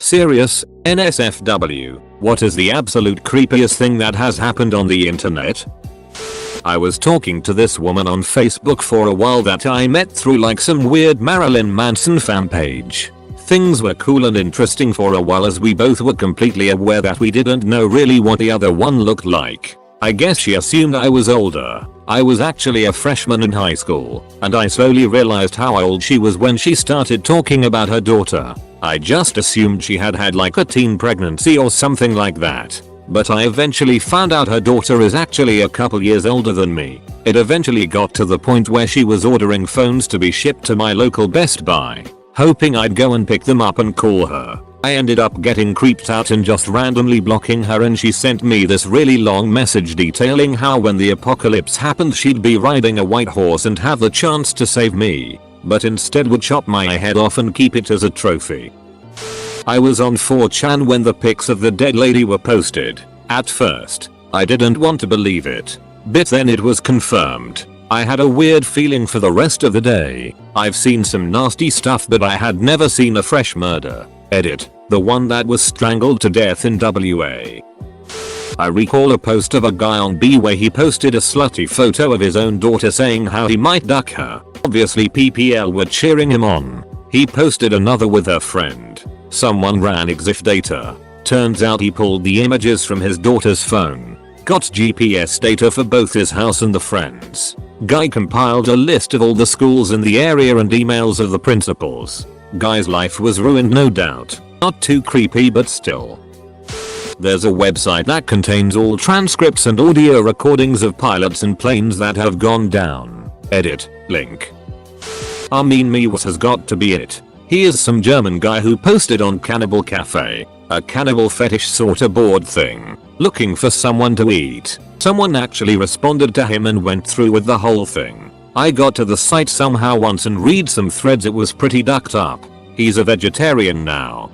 Serious, NSFW, what is the absolute creepiest thing that has happened on the internet? I was talking to this woman on Facebook for a while that I met through like some weird Marilyn Manson fan page. Things were cool and interesting for a while as we both were completely aware that we didn't know really what the other one looked like. I guess she assumed I was older. I was actually a freshman in high school, and I slowly realized how old she was when she started talking about her daughter. I just assumed she had like a teen pregnancy or something like that. But I eventually found out her daughter is actually a couple years older than me. It eventually got to the point where she was ordering phones to be shipped to my local Best Buy, hoping I'd go and pick them up and call her. I ended up getting creeped out and just randomly blocking her, and she sent me this really long message detailing how when the apocalypse happened she'd be riding a white horse and have the chance to save me, but instead would chop my head off and keep it as a trophy. I was on 4chan when the pics of the dead lady were posted. At first, I didn't want to believe it, but then it was confirmed. I had a weird feeling for the rest of the day. I've seen some nasty stuff, but I had never seen a fresh murder. Edit, the one that was strangled to death in WA. I recall a post of a guy on B where he posted a slutty photo of his own daughter saying how he might duck her. Obviously PPL were cheering him on. He posted another with her friend. Someone ran EXIF data. Turns out he pulled the images from his daughter's phone. Got GPS data for both his house and the friends. Guy compiled a list of all the schools in the area and emails of the principals. Guy's life was ruined, no doubt. Not too creepy, but still. There's a website that contains all transcripts and audio recordings of pilots and planes that have gone down. Edit, link. Armin Mewes has got to be it. He is some German guy who posted on Cannibal Cafe, a cannibal fetish sorta board thing, looking for someone to eat. Someone actually responded to him and went through with the whole thing. I got to the site somehow once and read some threads. It was pretty ducked up. He's a vegetarian now.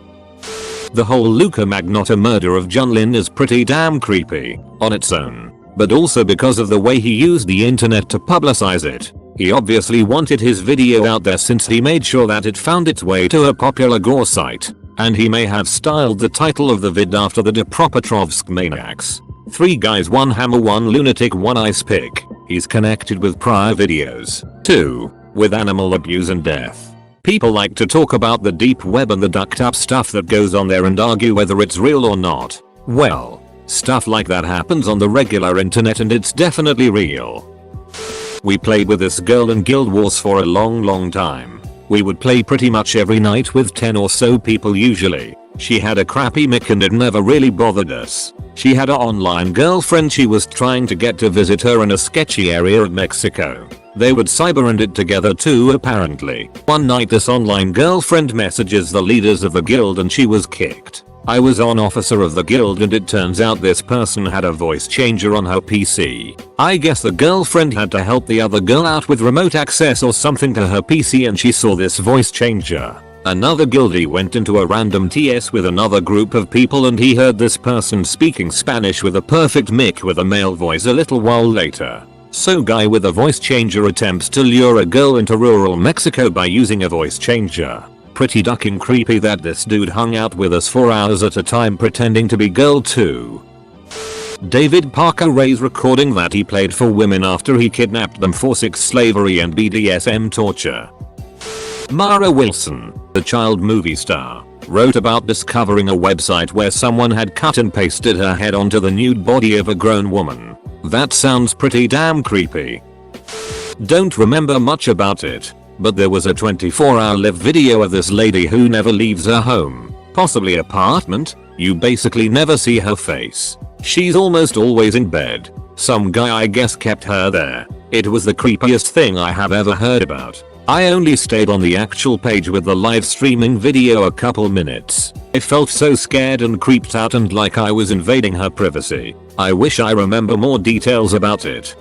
The whole Luca Magnotta murder of Junlin is pretty damn creepy on its own, but also because of the way he used the internet to publicize it. He obviously wanted his video out there since he made sure that it found its way to a popular gore site, and he may have styled the title of the vid after the Dnipropetrovsk maniacs. 3 guys, 1 hammer, 1 lunatic, 1 ice pick. He's connected with prior videos, too, with animal abuse and death. People like to talk about the deep web and the ducked up stuff that goes on there and argue whether it's real or not. Well, stuff like that happens on the regular internet and it's definitely real. We played with this girl in Guild Wars for a long time. We would play pretty much every night with 10 or so people usually. She had a crappy mic and it never really bothered us. She had an online girlfriend she was trying to get to visit her in a sketchy area of Mexico. They would cyber end it together too apparently. One night this online girlfriend messages the leaders of the guild and she was kicked. I was an officer of the guild and it turns out this person had a voice changer on her PC. I guess the girlfriend had to help the other girl out with remote access or something to her PC and she saw this voice changer. Another guildie went into a random TS with another group of people and he heard this person speaking Spanish with a perfect mic with a male voice a little while later. So guy with a voice changer attempts to lure a girl into rural Mexico by using a voice changer. Pretty ducking creepy that this dude hung out with us for hours at a time pretending to be girl 2. David Parker Ray's recording that he played for women after he kidnapped them for sex slavery and BDSM torture. Mara Wilson, the child movie star, wrote about discovering a website where someone had cut and pasted her head onto the nude body of a grown woman. That sounds pretty damn creepy. Don't remember much about it, but there was a 24-hour live video of this lady who never leaves her home, possibly apartment. You basically never see her face. She's almost always in bed. Some guy I guess kept her there. It was the creepiest thing I have ever heard about. I only stayed on the actual page with the live streaming video a couple minutes. I felt so scared and creeped out and like I was invading her privacy. I wish I remember more details about it.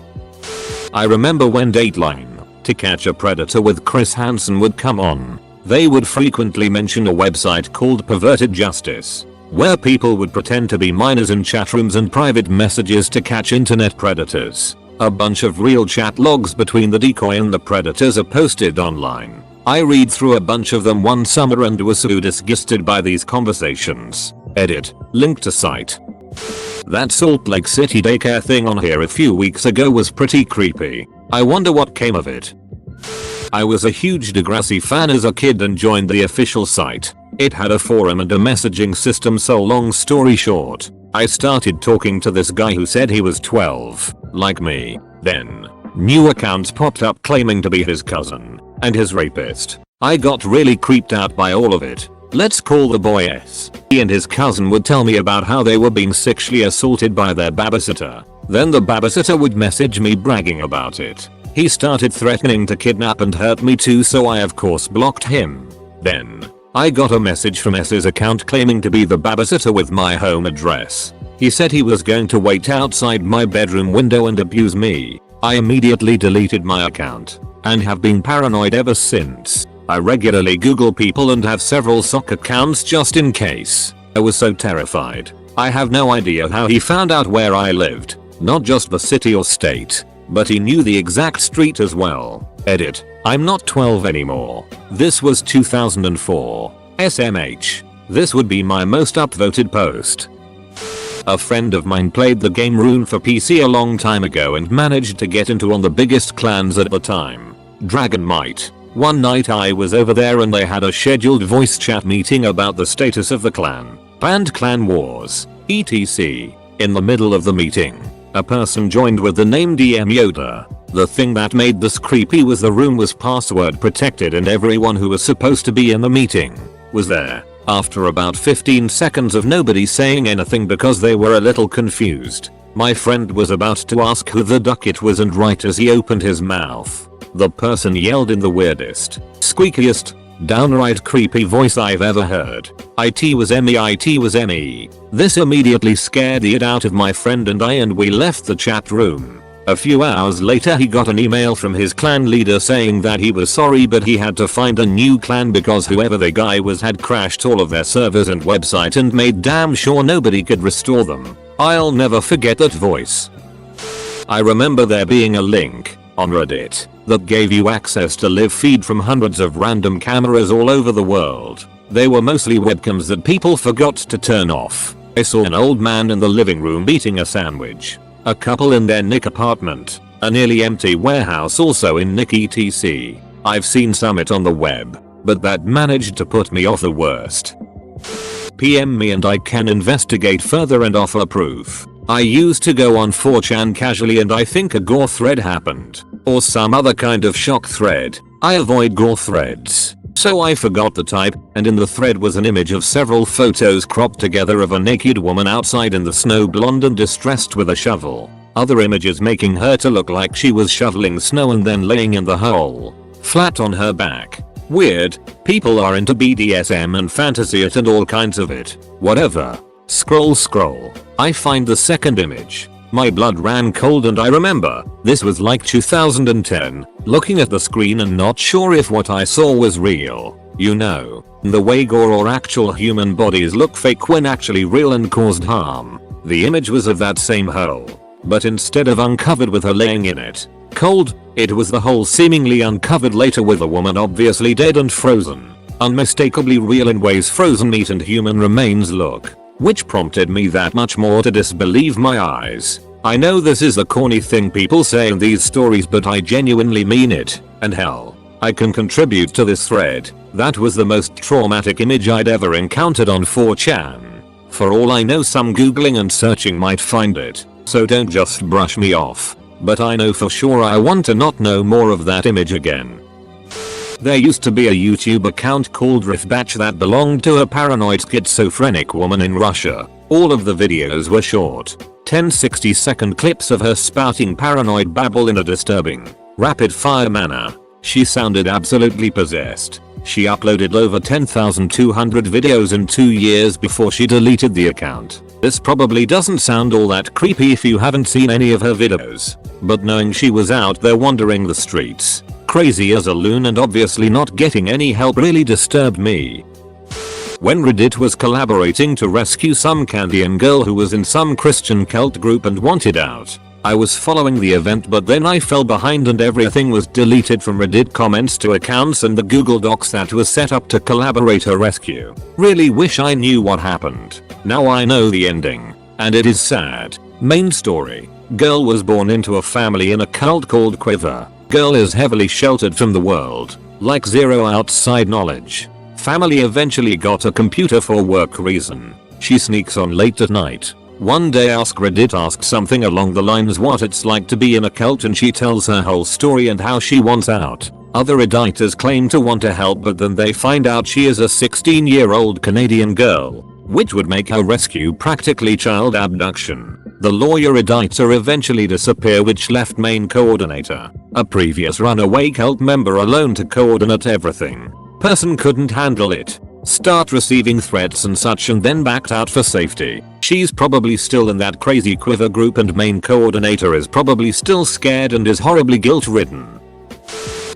I remember when Dateline, To Catch a Predator with Chris Hansen would come on. They would frequently mention a website called Perverted Justice, where people would pretend to be minors in chat rooms and private messages to catch internet predators. A bunch of real chat logs between the decoy and the predators are posted online. I read through a bunch of them one summer and was so disgusted by these conversations. Edit. Link to site. That Salt Lake City daycare thing on here a few weeks ago was pretty creepy. I wonder what came of it. I was a huge Degrassi fan as a kid and joined the official site. It had a forum and a messaging system, so long story short, I started talking to this guy who said he was 12, like me. Then, new accounts popped up claiming to be his cousin and his rapist. I got really creeped out by all of it. Let's call the boy S. He and his cousin would tell me about how they were being sexually assaulted by their babysitter. Then the babysitter would message me bragging about it. He started threatening to kidnap and hurt me too, so I of course blocked him. Then, I got a message from S's account claiming to be the babysitter with my home address. He said he was going to wait outside my bedroom window and abuse me. I immediately deleted my account and have been paranoid ever since. I regularly Google people and have several sock accounts just in case. I was so terrified. I have no idea how he found out where I lived. Not just the city or state, but he knew the exact street as well. Edit. I'm not 12 anymore. This was 2004. SMH. This would be my most upvoted post. A friend of mine played the game Rune for PC a long time ago and managed to get into one of the biggest clans at the time, Dragon Might. One night I was over there and they had a scheduled voice chat meeting about the status of the clan, banned clan wars, etc. In the middle of the meeting, a person joined with the name DM Yoda. The thing that made this creepy was the room was password protected and everyone who was supposed to be in the meeting was there. After about 15 seconds of nobody saying anything because they were a little confused, my friend was about to ask who the duck it was, and right as he opened his mouth, the person yelled in the weirdest, squeakiest, downright creepy voice I've ever heard. It was me, it was me. This immediately scared the shit out of my friend and we left the chat room. A few hours later he got an email from his clan leader saying that he was sorry but he had to find a new clan because whoever the guy was had crashed all of their servers and website and made damn sure nobody could restore them. I'll never forget that voice. I remember there being a link on Reddit that gave you access to live feed from hundreds of random cameras all over the world. They were mostly webcams that people forgot to turn off. I saw an old man in the living room eating a sandwich, a couple in their Nick apartment, a nearly empty warehouse also in Nick etc. I've seen Summit on the web, but that managed to put me off the worst. PM me and I can investigate further and offer proof. I used to go on 4chan casually and I think a gore thread happened, or some other kind of shock thread. I avoid gore threads, so I forgot the type, and in the thread was an image of several photos cropped together of a naked woman outside in the snow, blonde and distressed with a shovel. Other images making her to look like she was shoveling snow and then laying in the hole, flat on her back. Weird. People are into BDSM and fantasy it and all kinds of it. Whatever. Scroll. I find the second image. My blood ran cold and I remember, this was like 2010, looking at the screen and not sure if what I saw was real. You know, the way gore or actual human bodies look fake when actually real and caused harm. The image was of that same hole, but instead of uncovered with her laying in it, cold, it was the hole seemingly uncovered later with a woman obviously dead and frozen. Unmistakably real in ways frozen meat and human remains look. Which prompted me that much more to disbelieve my eyes. I know this is the corny thing people say in these stories, but I genuinely mean it, and hell, I can contribute to this thread. That was the most traumatic image I'd ever encountered on 4chan. For all I know, some googling and searching might find it, so don't just brush me off. But I know for sure I want to not know more of that image again. There used to be a YouTube account called Rifbatch that belonged to a paranoid schizophrenic woman in Russia. All of the videos were short, 10-60-second clips of her spouting paranoid babble in a disturbing, rapid-fire manner. She sounded absolutely possessed. She uploaded over 10,200 videos in 2 years before she deleted the account. This probably doesn't sound all that creepy if you haven't seen any of her videos, but knowing she was out there wandering the streets, crazy as a loon and obviously not getting any help really disturbed me. When Reddit was collaborating to rescue some Canadian girl who was in some Christian cult group and wanted out, I was following the event, but then I fell behind and everything was deleted from Reddit comments to accounts and the Google Docs that was set up to collaborate a rescue. Really wish I knew what happened. Now I know the ending. And it is sad. Main story. Girl was born into a family in a cult called Quiver. Girl is heavily sheltered from the world. Like zero outside knowledge. Family eventually got a computer for work reason. She sneaks on late at night. One day Reddit asked something along the lines what it's like to be in a cult, and she tells her whole story and how she wants out. Other Redditors claim to want to help, but then they find out she is a 16-year-old Canadian girl, which would make her rescue practically child abduction. The lawyer Redditor eventually disappear, which left main coordinator, a previous runaway cult member, alone to coordinate everything. Person couldn't handle it. Start receiving threats and such, and then backed out for safety. She's probably still in that crazy Quiver group, and main coordinator is probably still scared and is horribly guilt-ridden.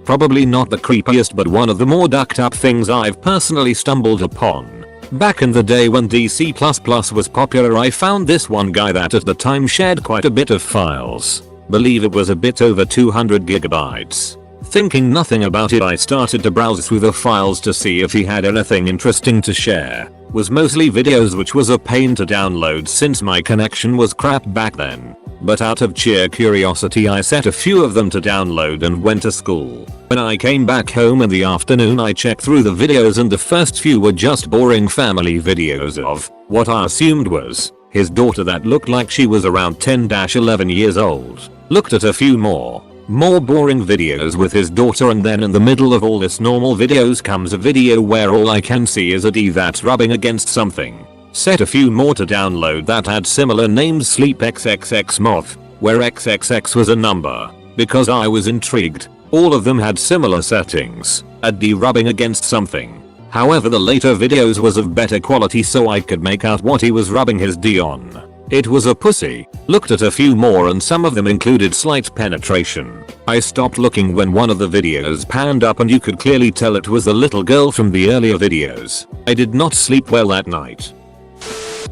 Probably not the creepiest, but one of the more ducked up things I've personally stumbled upon. Back in the day when DC++ was popular, I found this one guy that at the time shared quite a bit of files. Believe it was a bit over 200 gigabytes. Thinking nothing about it, I started to browse through the files to see if he had anything interesting to share. Was mostly videos, which was a pain to download since my connection was crap back then. But out of sheer curiosity I set a few of them to download and went to school. When I came back home in the afternoon, I checked through the videos and the first few were just boring family videos of what I assumed was his daughter that looked like she was around 10-11 years old. Looked at a few more boring videos with his daughter, and then in the middle of all this normal videos comes a video where all I can see is a D that's rubbing against something. Set a few more to download that had similar names, Sleep XXX Moth, where XXX was a number. Because I was intrigued, all of them had similar settings, a D rubbing against something. However, the later videos was of better quality, so I could make out what he was rubbing his D on. It was a pussy. Looked at a few more and some of them included slight penetration. I stopped looking when one of the videos panned up and you could clearly tell it was the little girl from the earlier videos. I did not sleep well that night.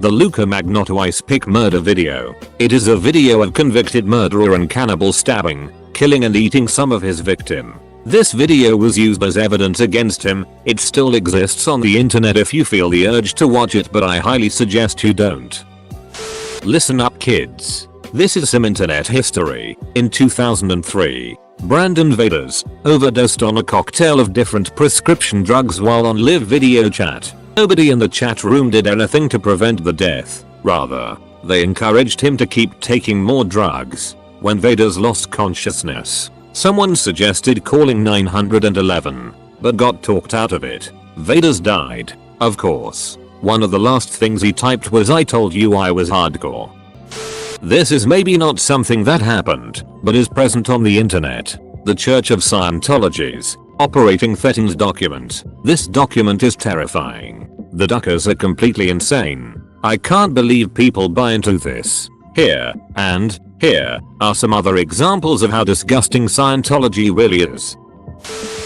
The Luca Magnotta Ice Pick murder video. It is a video of convicted murderer and cannibal stabbing, killing and eating some of his victim. This video was used as evidence against him. It still exists on the internet if you feel the urge to watch it, but I highly suggest you don't. Listen up, kids. This is some internet history. In 2003, Brandon Vaders overdosed on a cocktail of different prescription drugs while on live video chat. Nobody in the chat room did anything to prevent the death. Rather, they encouraged him to keep taking more drugs. When Vaders lost consciousness, someone suggested calling 911, but got talked out of it. Vaders died, of course. One of the last things he typed was, "I told you I was hardcore." This is maybe not something that happened, but is present on the internet. The Church of Scientology's operating threatens document. This document is terrifying. The duckers are completely insane. I can't believe people buy into this. Here are some other examples of how disgusting Scientology really is.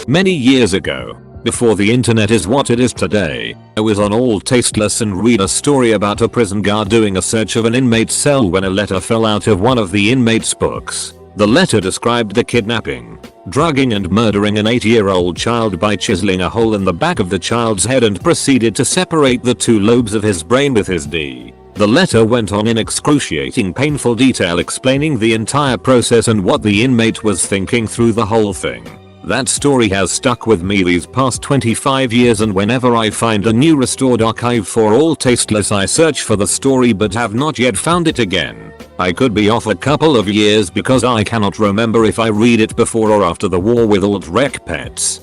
Many years ago, before the internet is what it is today, I was on All Tasteless and read a story about a prison guard doing a search of an inmate's cell when a letter fell out of one of the inmate's books. The letter described the kidnapping, drugging and murdering an 8-year-old child by chiseling a hole in the back of the child's head and proceeded to separate the two lobes of his brain with his D. The letter went on in excruciating painful detail explaining the entire process and what the inmate was thinking through the whole thing. That story has stuck with me these past 25 years, and whenever I find a new restored archive for All Tasteless I search for the story but have not yet found it again. I could be off a couple of years because I cannot remember if I read it before or after the war with alt-rec pets.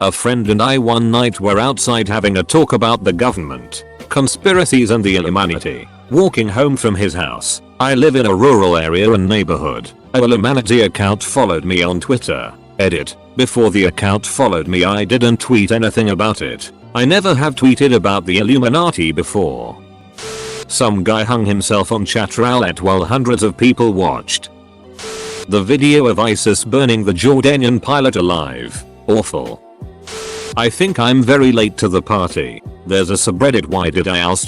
A friend and I one night were outside having a talk about the government, conspiracies and the Illuminati. Walking home from his house. I live in a rural area and neighborhood. A Illuminati account followed me on Twitter. Edit. Before the account followed me I didn't tweet anything about it. I never have tweeted about the Illuminati before. Some guy hung himself on chat roulette while hundreds of people watched. The video of ISIS burning the Jordanian pilot alive. Awful. I think I'm very late to the party. There's a subreddit, why did I ask,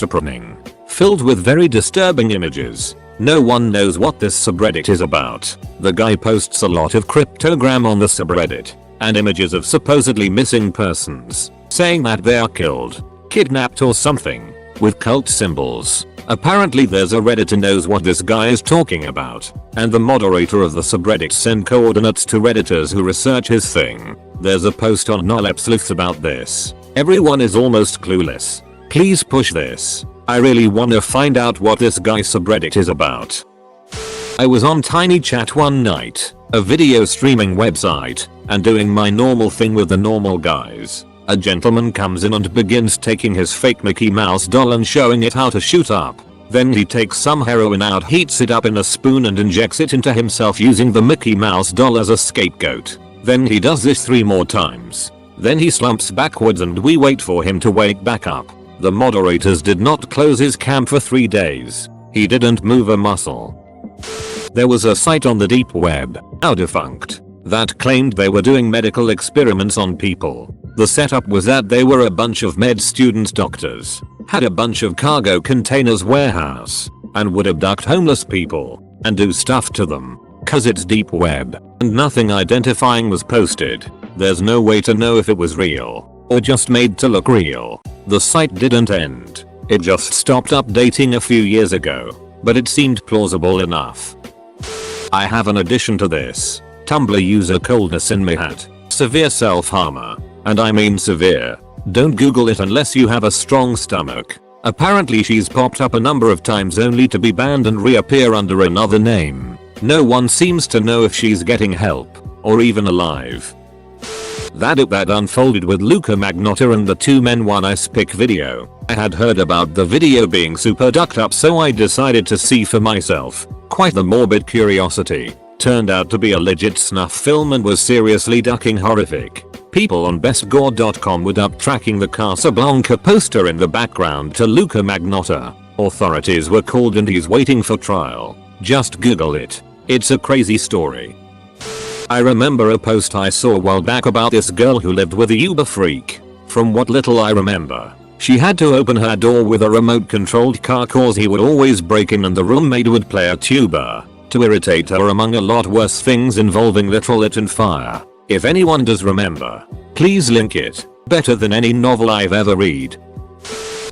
filled with very disturbing images. No one knows what this subreddit is about. The guy posts a lot of cryptogram on the subreddit and images of supposedly missing persons, saying that they are killed, kidnapped or something, with cult symbols. Apparently there's a redditor knows what this guy is talking about, and the moderator of the subreddit sent coordinates to redditors who research his thing. There's a post on Nolep about this. Everyone is almost clueless. Please push this. I really wanna find out what this guy's subreddit is about. I was on TinyChat one night, a video streaming website, and doing my normal thing with the normal guys. A gentleman comes in and begins taking his fake Mickey Mouse doll and showing it how to shoot up. Then he takes some heroin out, heats it up in a spoon and injects it into himself using the Mickey Mouse doll as a scapegoat. Then he does this 3 more times. Then he slumps backwards and we wait for him to wake back up. The moderators did not close his cam for 3 days. He didn't move a muscle. There was a site on the deep web, now defunct, that claimed they were doing medical experiments on people. The setup was that they were a bunch of med students, doctors, had a bunch of cargo containers warehouse, and would abduct homeless people and do stuff to them. Cause it's deep web and nothing identifying was posted. There's no way to know if it was real or just made to look real. The site didn't end. It just stopped updating a few years ago, but it seemed plausible enough. I have an addition to this. Tumblr user coldness in Mihat. Severe self-harmer. And I mean severe. Don't Google it unless you have a strong stomach. Apparently she's popped up a number of times only to be banned and reappear under another name. No one seems to know if she's getting help or even alive. That unfolded with Luca Magnotta and the 2 men 1 ice pick video. I had heard about the video being super ducked up, so I decided to see for myself. Quite the morbid curiosity. Turned out to be a legit snuff film and was seriously ducking horrific. People on bestgore.com would up tracking the Casablanca poster in the background to Luca Magnotta. Authorities were called and he's waiting for trial. Just Google it. It's a crazy story. I remember a post I saw a while back about this girl who lived with a Uber freak. From what little I remember, she had to open her door with a remote controlled car cause he would always break in and the roommate would play a tuba to irritate her, among a lot worse things involving literal it and fire. If anyone does remember, please link it. Better than any novel I've ever read.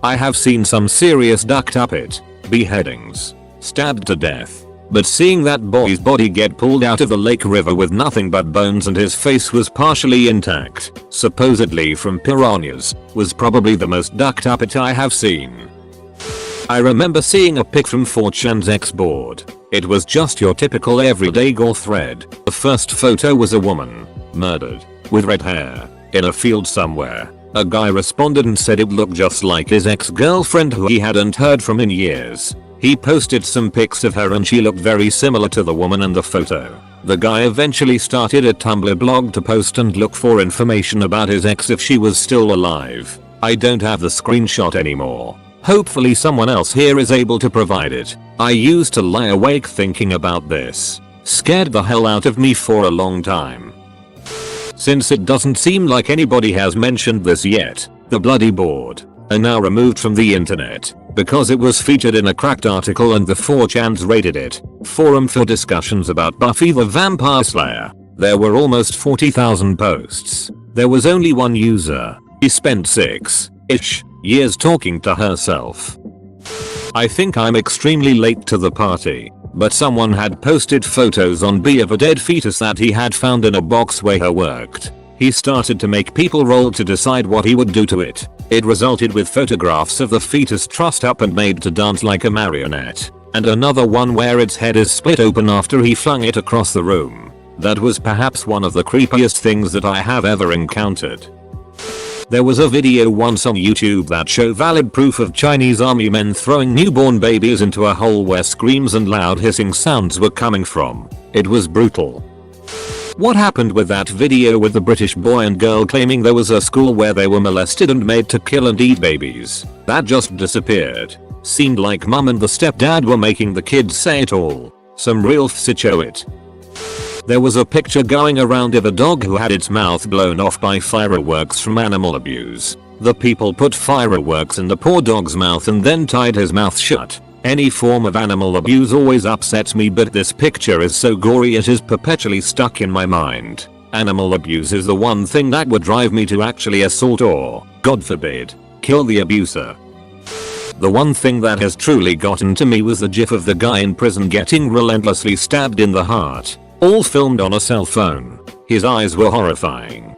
I have seen some serious ducked up it, beheadings, stabbed to death. But seeing that boy's body get pulled out of the lake river with nothing but bones and his face was partially intact, supposedly from piranhas, was probably the most ducked up it I have seen. I remember seeing a pic from 4chan's X board. It was just your typical everyday gore thread. The first photo was a woman, murdered, with red hair, in a field somewhere. A guy responded and said it looked just like his ex-girlfriend who he hadn't heard from in years. He posted some pics of her and she looked very similar to the woman in the photo. The guy eventually started a Tumblr blog to post and look for information about his ex if she was still alive. I don't have the screenshot anymore. Hopefully someone else here is able to provide it. I used to lie awake thinking about this. Scared the hell out of me for a long time. Since it doesn't seem like anybody has mentioned this yet, the bloody board are now removed from the internet because it was featured in a cracked article and the 4chans rated it. Forum for discussions about Buffy the Vampire Slayer. There were almost 40,000 posts. There was only one user. He spent 6-ish years talking to herself. I think I'm extremely late to the party, but someone had posted photos on B of a dead fetus that he had found in a box where he worked. He started to make people roll to decide what he would do to it. It resulted with photographs of the fetus trussed up and made to dance like a marionette, and another one where its head is split open after he flung it across the room. That was perhaps one of the creepiest things that I have ever encountered. There was a video once on YouTube that showed valid proof of Chinese army men throwing newborn babies into a hole where screams and loud hissing sounds were coming from. It was brutal. What happened with that video with the British boy and girl claiming there was a school where they were molested and made to kill and eat babies? That just disappeared. Seemed like mum and the stepdad were making the kids say it all. Some real it. There was a picture going around of a dog who had its mouth blown off by fireworks from animal abuse. The people put fireworks in the poor dog's mouth and then tied his mouth shut. Any form of animal abuse always upsets me, but this picture is so gory it is perpetually stuck in my mind. Animal abuse is the one thing that would drive me to actually assault or, God forbid, kill the abuser. The one thing that has truly gotten to me was the gif of the guy in prison getting relentlessly stabbed in the heart, all filmed on a cell phone. His eyes were horrifying.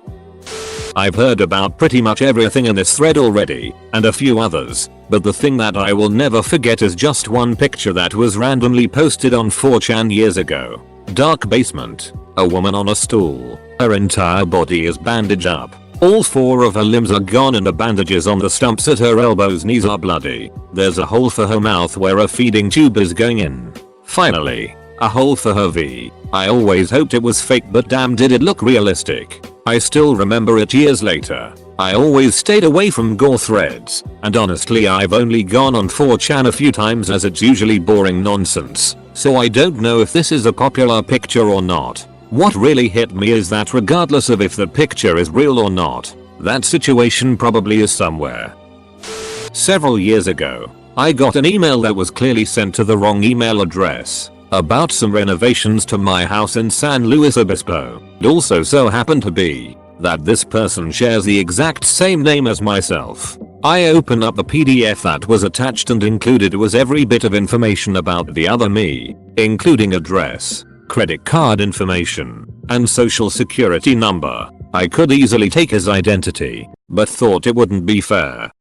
I've heard about pretty much everything in this thread already, and a few others, but the thing that I will never forget is just one picture that was randomly posted on 4chan years ago. Dark basement. A woman on a stool. Her entire body is bandaged up. All 4 of her limbs are gone and the bandages on the stumps at her elbows, knees are bloody. There's a hole for her mouth where a feeding tube is going in. Finally, a hole for her V. I always hoped it was fake, but damn did it look realistic. I still remember it years later. I always stayed away from gore threads, and honestly I've only gone on 4chan a few times as it's usually boring nonsense, so I don't know if this is a popular picture or not. What really hit me is that regardless of if the picture is real or not, that situation probably is somewhere. Several years ago, I got an email that was clearly sent to the wrong email address about some renovations to my house in San Luis Obispo. It also so happened to be that this person shares the exact same name as myself. I opened up the PDF that was attached and included was every bit of information about the other me, including address, credit card information, and social security number. I could easily take his identity, but thought it wouldn't be fair.